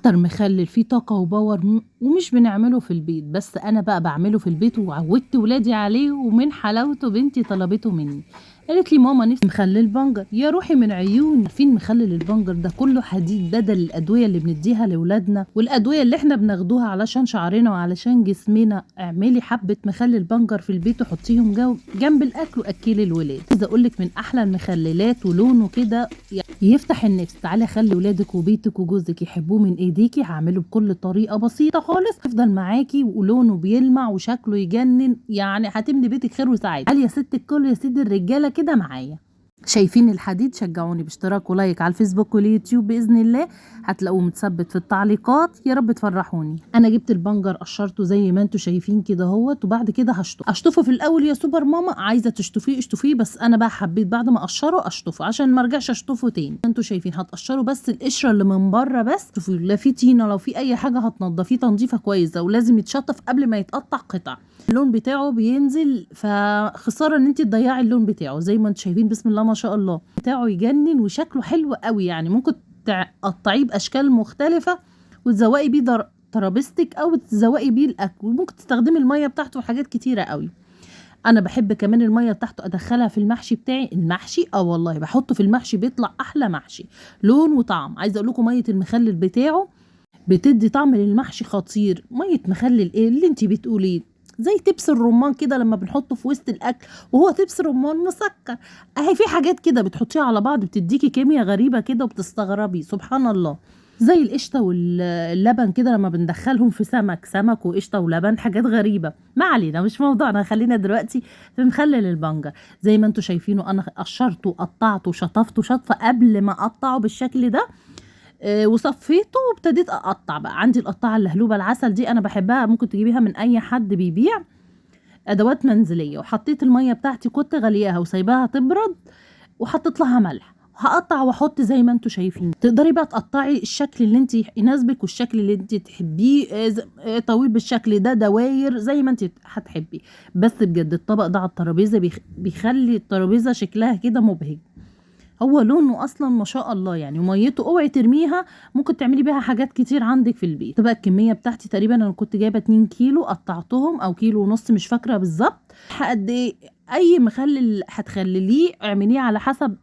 أكتر مخلل فيه طاقة وباور ومش بنعمله في البيت، بس أنا بقى باعمله في البيت وعودت ولادي عليه، ومن حلاوته بنتي طلبته مني، قالت لي ماما نفسي مخلل بنجر. يا روحي من عيوني، عارفين مخلل البنجر ده كله حديد، ده الأدوية اللي بنديها لولادنا والأدوية اللي احنا بناخدوها علشان شعرنا وعلشان جسمنا. اعملي حبة مخلل بنجر في البيت وحطيهم جنب الأكل وأكلي الولاد. عايزة أقولك من أحلى المخللات ولونه كده يفتح النفس. تعالي خلي ولادك وبيتك وجوزك يحبوه من ايديكي. هعمله بكل طريقه بسيطه خالص، هيفضل معاكي ولونه بيلمع وشكله يجنن، يعني هتملي بيتك خير وسعاده. تعالي يا ست الكل يا سيدي الرجاله كده معايا. شايفين الحديد؟ شجعوني باشتراك ولايك على الفيسبوك واليوتيوب باذن الله، هتلاقوه متثبت في التعليقات. يا رب تفرحوني. انا جبت البنجر قشرته زي ما انتم شايفين كده اهوت، وبعد كده هشطفه في الاول. يا سوبر ماما عايزه تشطفيه اشطفيه، بس انا بقى حبيت بعد ما اقشره اشطفه عشان ما ارجعش اشطفه تاني. انتم شايفين هتقشروا بس القشره اللي من بره بس، شوفوا لا في طينه لو في اي حاجه هتنضفيه تنظيفه كويسه، ولازم يتشطف قبل ما يتقطع قطع. اللون بتاعه بينزل، فخساره ان انت تضيعي اللون بتاعه. زي ما انتم شايفين بسم الله ما شاء الله بتاعه يجنن وشكله حلو قوي. يعني ممكن تقطعيه باشكال مختلفه وتزوقي بيه ترابيزتك او تزوقي بيه الاكل، وممكن تستخدمي الميه بتاعته في حاجات كتيره قوي. انا بحب كمان الميه بتاعته ادخلها في المحشي بتاعي. المحشي والله بحطه في المحشي بيطلع احلى محشي، لون وطعم. عايزه اقول لكم ميه المخلل بتاعه بتدي طعم للمحشي خطير. ميه مخلل ايه اللي انت بتقوليه؟ زي تبس الرمان كده لما بنحطه في وسط الاكل وهو تبس رمان مسكر. اهي في حاجات كده بتحطيها على بعض بتديكي كيمياء غريبه كده وبتستغربي سبحان الله. زي القشطه واللبن كده لما بندخلهم في سمك وقشطه ولبن، حاجات غريبه. ما علينا مش موضوعنا، خلينا دلوقتي في مخلل البنجر. زي ما انتم شايفينه انا قشرته وقطعته وشطفته شطفه قبل ما اقطعه بالشكل ده. وصفيته وابتديت اقطع. بقى عندي القطاعه اللهلوبه العسل دي انا بحبها، ممكن تجيبيها من اي حد بيبيع ادوات منزليه. وحطيت الميه بتاعتي كنت غلياها وسايباها تبرد، وحطيت لها ملح. هقطع واحط زي ما انتم شايفين. تقدري بقى تقطعي الشكل اللي انت يناسبك والشكل اللي انت تحبيه، طويل بالشكل ده، دواير زي ما انت هتحبي. بس بجد الطبق ده على الترابيزه بيخلي الترابيزه شكلها كده مبهج. هو لونه اصلا ما شاء الله يعني، وميته اوعي ترميها، ممكن تعملي بيها حاجات كتير عندك في البيت. تبقى الكميه بتاعتي تقريبا انا كنت جايبه 2 كيلو، قطعتهم او كيلو ونص مش فاكره بالظبط. قد ايه اي مخلل هتخلليه اعمليه على حسب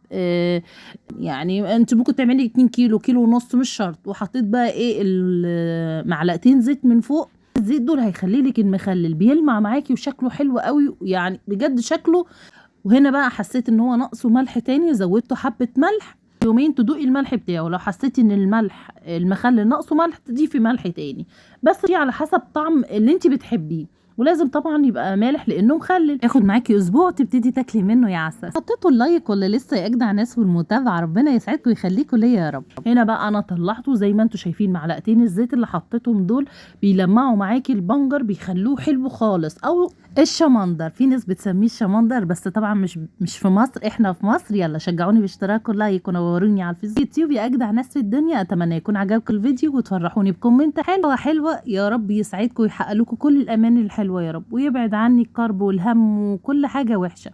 يعني انت ممكن تعملي 2 كيلو كيلو ونص مش شرط. وحطيت بقى ايه معلقتين زيت من فوق. الزيت دول هيخلي لك المخلل بيلمع معاكي وشكله حلو قوي، يعني بجد شكله. وهنا بقى حسيت ان هو ناقصه ملح تاني، زودته حبة ملح. يومين تدوقي الملح بتاعه، لو حسيتي ان المخلل ناقصه ملح تضيفي ملح تاني. بس دي على حسب طعم اللي انت بتحبيه، ولازم طبعا يبقى مالح لانه مخلل. ياخد معاكي اسبوع تبتدي تاكلي منه يا عسل. حطيتوا اللايك ولا لسه؟ يا اجدع ناس والمتابعه، ربنا يسعدكم ويخليكم ليا يا رب. هنا بقى انا طلعته زي ما انتم شايفين، معلقتين الزيت اللي حطيتهم دول بيلمعوا معاكي البنجر، بيخلوه حلو خالص. او الشمندر، في ناس بتسميه الشمندر، بس طبعا مش في مصر، احنا في مصر. يلا شجعوني باشتراك ولايك ونوروني على اليوتيوب يا اجدع ناس في الدنيا. اتمنى يكون عجبكم الفيديو وتفرحوني بكومنت حلوه. يا رب يسعدكم ويحقق لكم كل الامان الحلوه يا رب، ويبعد عني الكرب والهم وكل حاجه وحشه،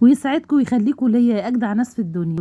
ويسعدكم ويخليكم ليا يا اجدع ناس في الدنيا.